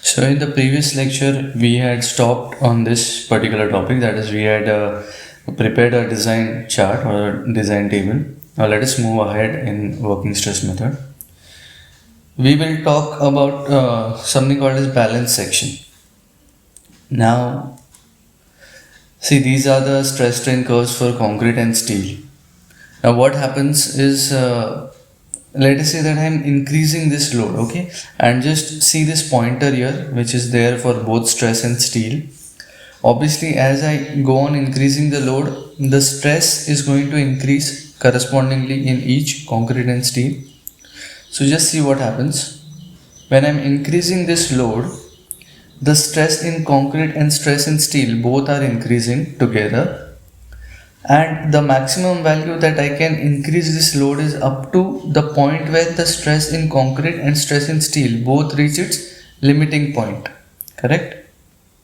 So in the previous lecture, we had stopped on this particular topic. That is, we had prepared a design chart or a design table. Now let us move ahead in working stress method. We will talk about something called as balance section. Now, see, these are the stress strain curves for concrete and steel. Now what happens is, let us say that I am increasing this load, okay, and just see this pointer here which is there for both stress and steel. Obviously, as I go on increasing the load, the stress is going to increase correspondingly in each concrete and steel. So just see what happens. When I'm increasing this load, the stress in concrete and stress in steel both are increasing together, and the maximum value that I can increase this load is up to the point where the stress in concrete and stress in steel both reach its limiting point. Correct?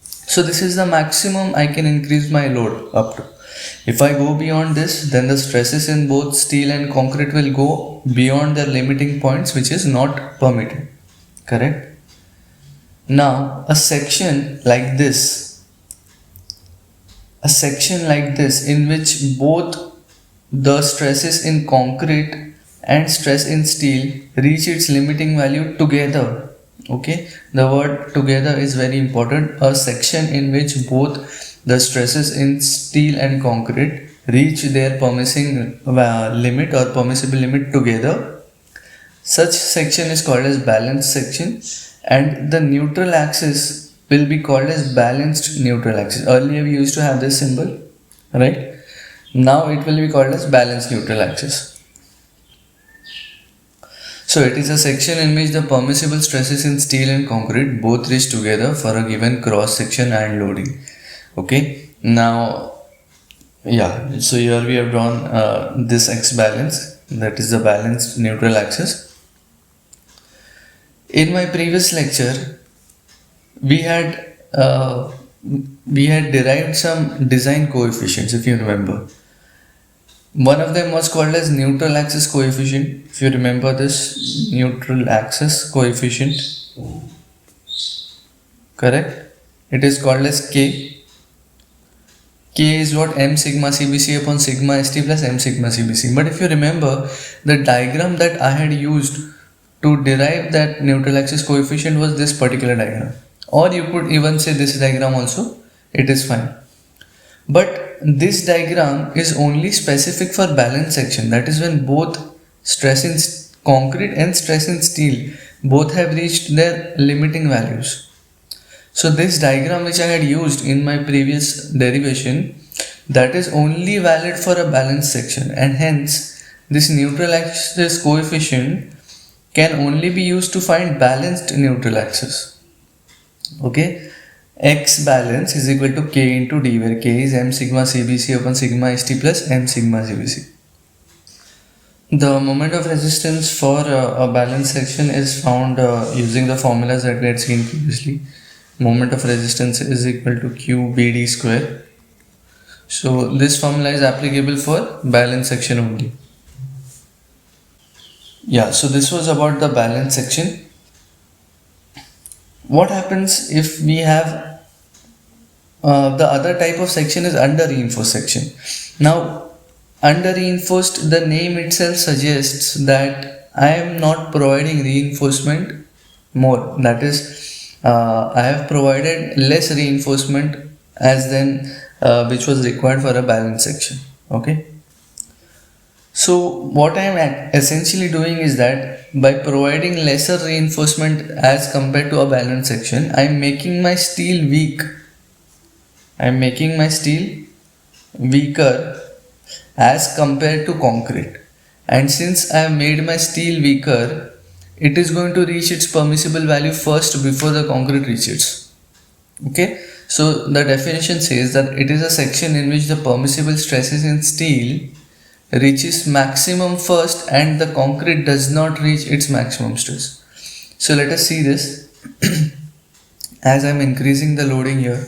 So this is the maximum I can increase my load up to. If I go beyond this, then the stresses in both steel and concrete will go beyond their limiting points, which is not permitted. Correct? Now, a section like this in which both the stresses in concrete and stress in steel reach its limiting value together. Okay, the word together is very important. A section in which both the stresses in steel and concrete reach their permitting limit or permissible limit together, such section is called as balanced section, and the neutral axis will be called as balanced neutral axis. Earlier we used to have this symbol, right? Now it will be called as balanced neutral axis. So it is a section in which the permissible stresses in steel and concrete both reach together for a given cross section and loading. Okay, now yeah, so here we have drawn this x balance, that is the balanced neutral axis. In my previous lecture, we had derived some design coefficients, if you remember. One of them was called as neutral axis coefficient. If you remember this neutral axis coefficient, correct? It is called as K. K is what? M sigma CBC upon sigma ST plus M sigma CBC. But if you remember, the diagram that I had used to derive that neutral axis coefficient was this particular diagram. Or you could even say this diagram also, it is fine. But this diagram is only specific for balance section. That is when both stress in concrete and stress in steel both have reached their limiting values. So this diagram which I had used in my previous derivation, that is only valid for a balance section, and hence this neutral axis coefficient can only be used to find balanced neutral axis. Okay, x balance is equal to k into d, where k is m sigma CBC upon sigma ST plus m sigma CBC. The moment of resistance for a balance section is found using the formulas that we had seen previously. Moment of resistance is equal to q bd square. So this formula is applicable for balance section only. Yeah, so this was about the balance section. What happens if we have the other type of section is under reinforced section. Now, under reinforced, the name itself suggests that I am not providing reinforcement more. That is, I have provided less reinforcement as than which was required for a balance section. Okay. So what I am essentially doing is that by providing lesser reinforcement as compared to a balance section, I am making my steel weak. I am making my steel weaker as compared to concrete. And since I have made my steel weaker, it is going to reach its permissible value first before the concrete reaches. Okay. So the definition says that it is a section in which the permissible stresses in steel reaches maximum first and the concrete does not reach its maximum stress. So let us see this. As I am increasing the loading here,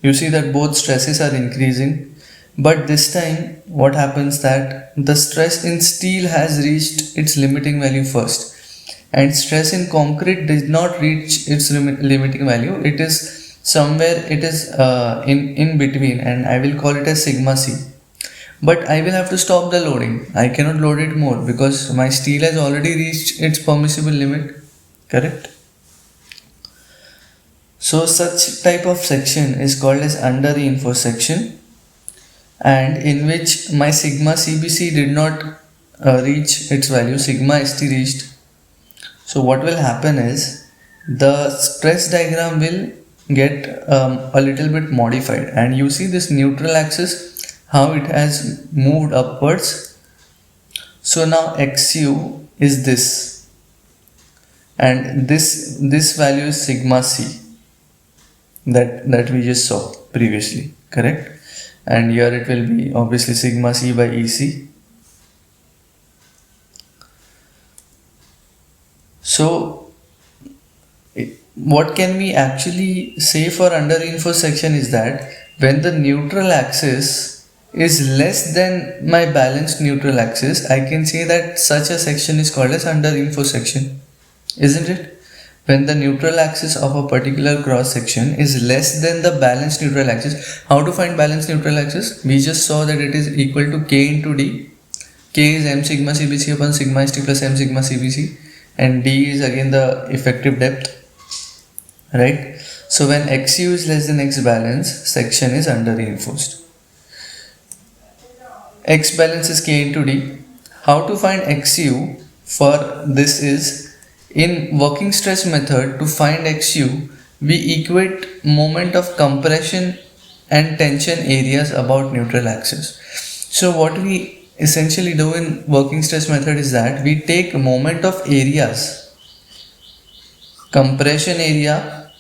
you see that both stresses are increasing, but this time what happens that the stress in steel has reached its limiting value first, and stress in concrete did not reach its limiting value. It is somewhere, it is in between, and I will call it as sigma c. But I will have to stop the loading. I cannot load it more because my steel has already reached its permissible limit. Correct? So such type of section is called as under reinforced section, and in which my sigma CBC did not reach its value, sigma ST reached. So what will happen is the stress diagram will get a little bit modified, and you see this neutral axis, how it has moved upwards. So now XU is this, and this value is sigma C that we just saw previously, correct? And here it will be obviously sigma C by EC. So what can we actually say for under reinforced section is that when the neutral axis is less than my balanced neutral axis, I can say that such a section is called as under reinforced section, isn't it? When the neutral axis of a particular cross section is less than the balanced neutral axis. How to find balanced neutral axis? We just saw that it is equal to K into D. K is M sigma CBC upon sigma ST plus M sigma CBC, and D is again the effective depth, right? So when XU is less than X balance, section is under reinforced. X balance is K into D. How to find XU for this is, in working stress method, to find XU, we equate moment of compression and tension areas about neutral axis. So what we essentially do in working stress method is that we take moment of areas, compression area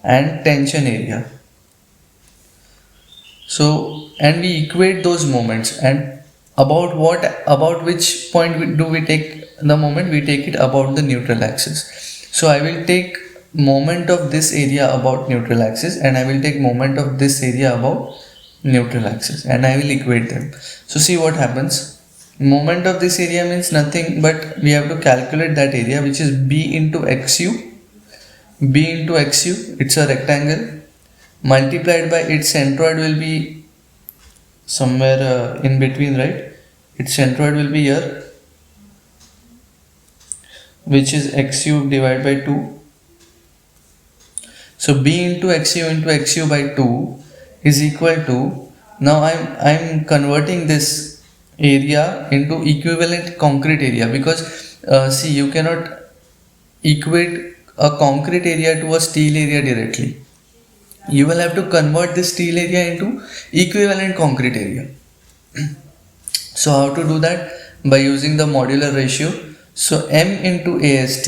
and tension area. So, and we equate those moments, and about which point do we take the moment? We take it about the neutral axis. So I will take moment of this area about neutral axis, and I will take moment of this area about neutral axis, and I will equate them. So see what happens. Moment of this area means nothing but we have to calculate that area, which is B into XU. B into XU, it's a rectangle, multiplied by its centroid will be somewhere in between, right? Its centroid will be here, which is XU divided by 2. So B into XU by 2 is equal to, now I'm converting this area into equivalent concrete area, because see, you cannot equate a concrete area to a steel area directly. You will have to convert this steel area into equivalent concrete area. So how to do that? By using the modular ratio. So M into AST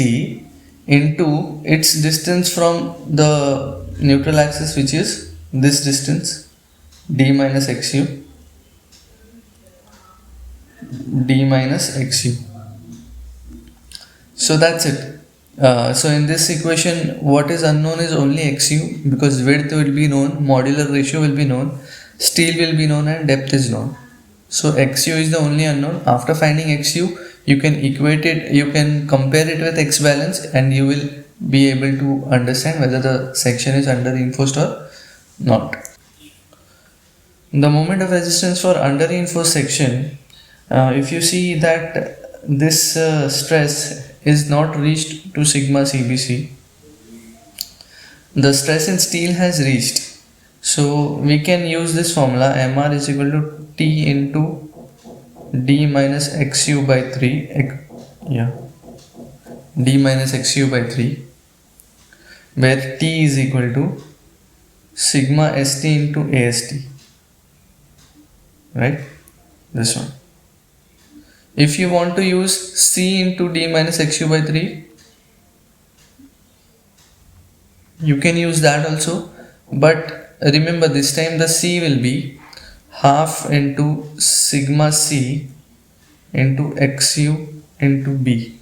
into its distance from the neutral axis, which is this distance, D minus XU, D minus XU. So that's it. So in this equation, what is unknown is only XU, because width will be known, modular ratio will be known, steel will be known, and depth is known. So XU is the only unknown. After finding XU, you can equate it, you can compare it with X balance, and you will be able to understand whether the section is under reinforced or not. The moment of resistance for under reinforced section, if you see that this stress is not reached to sigma CBC, the stress in steel has reached. So we can use this formula, MR is equal to T into D minus XU by 3, D minus XU by 3, where T is equal to sigma ST into AST, right? This one. If you want to use C into D minus XU by 3, you can use that also, but remember this time the C will be half into sigma C into XU into B.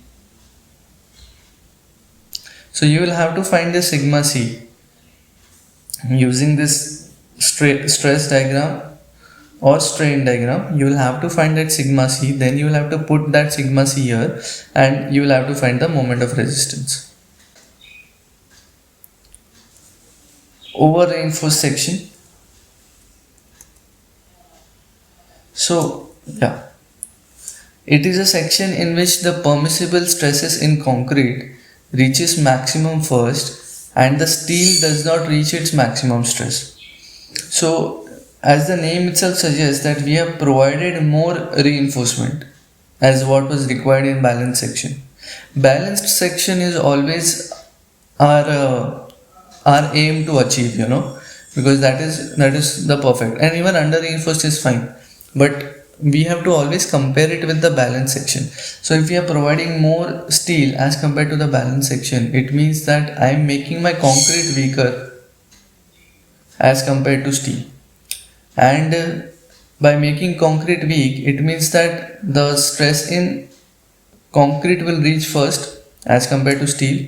So you will have to find the sigma C using this stress diagram. or strain diagram, you will have to find that sigma c, then you will have to put that sigma c here, and you will have to find the moment of resistance. Over reinforced section. So yeah, it is a section in which the permissible stresses in concrete reaches maximum first and the steel does not reach its maximum stress. So as the name itself suggests that we have provided more reinforcement as what was required in balanced section. Balanced section is always our aim to achieve, because that is the perfect, and even under reinforced is fine, but we have to always compare it with the balance section. So if we are providing more steel as compared to the balance section, it means that I am making my concrete weaker as compared to steel, and by making concrete weak, it means that the stress in concrete will reach first as compared to steel.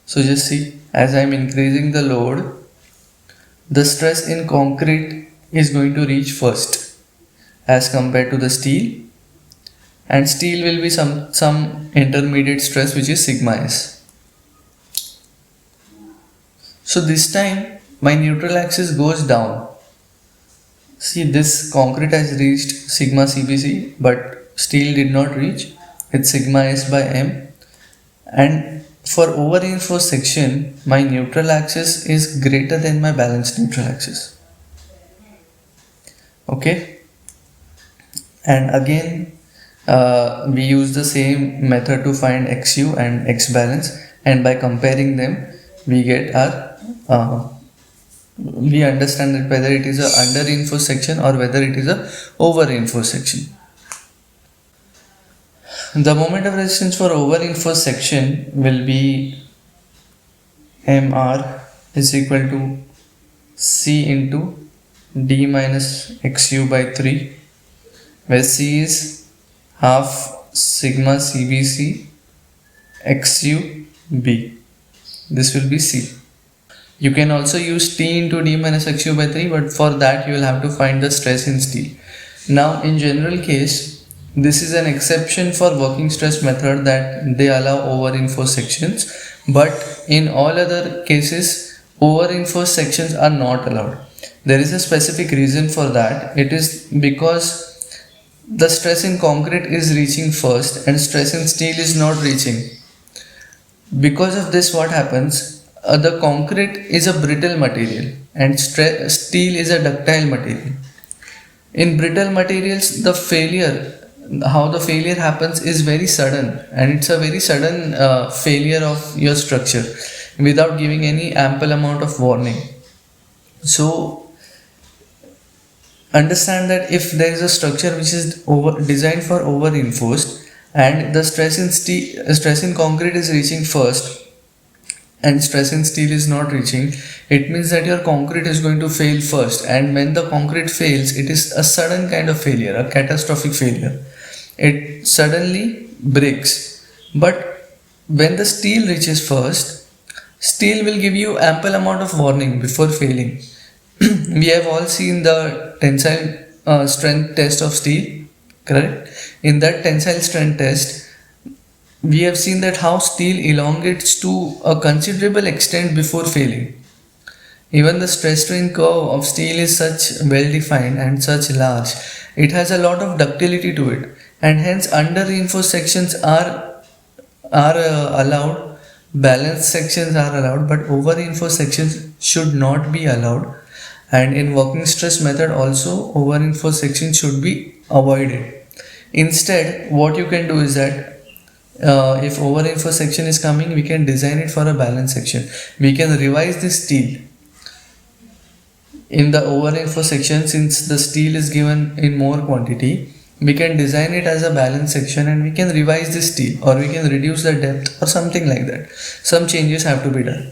So just see, as I am increasing the load, the stress in concrete is going to reach first as compared to the steel, and steel will be some intermediate stress which is sigma s. So this time my neutral axis goes down. See, this concrete has reached sigma cbc, but steel did not reach. It's sigma s by m, and for over reinforced section my neutral axis is greater than my balanced neutral axis. Okay. And again, we use the same method to find XU and X balance, and by comparing them, we get we understand that whether it is a under reinforced section or whether it is a over reinforced section. The moment of resistance for over reinforced section will be MR is equal to C into D minus XU by 3, where C is half sigma CBC XUB. This will be C. You can also use T into D minus XU by 3, but for that you will have to find the stress in steel. Now in general case, this is an exception for working stress method that they allow over reinforced sections, but in all other cases over reinforced sections are not allowed. There is a specific reason for that. It is because the stress in concrete is reaching first and stress in steel is not reaching. Because of this, what happens? The concrete is a brittle material and steel is a ductile material. In brittle materials, how the failure happens is very sudden, and it's a very sudden failure of your structure without giving any ample amount of warning. So understand that if there is a structure which is designed for over reinforced and the stress in concrete is reaching first and stress in steel is not reaching, it means that your concrete is going to fail first, and when the concrete fails, it is a sudden kind of failure, a catastrophic failure. It suddenly breaks. But when the steel reaches first, steel will give you ample amount of warning before failing. We have all seen the tensile strength test of steel, correct? In that tensile strength test, we have seen that how steel elongates to a considerable extent before failing. Even the stress strain curve of steel is such well defined and such large, it has a lot of ductility to it, and hence under reinforced sections are allowed, balanced sections are allowed, but over reinforced sections should not be allowed. And in working stress method also, over reinforced section should be avoided. Instead, what you can do is that if over reinforced section is coming, we can design it for a balanced section. We can revise this steel in the over reinforced section. Since the steel is given in more quantity, we can design it as a balanced section and we can revise this steel, or we can reduce the depth or something like that. Some changes have to be done.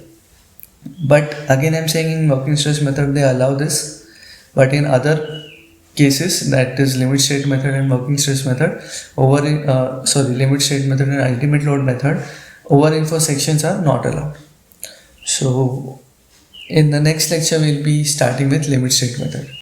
But again, I'm saying in working stress method they allow this, but in other cases, that is limit state method and working stress method, limit state method and ultimate load method, over reinforced sections are not allowed. So in the next lecture we'll be starting with limit state method.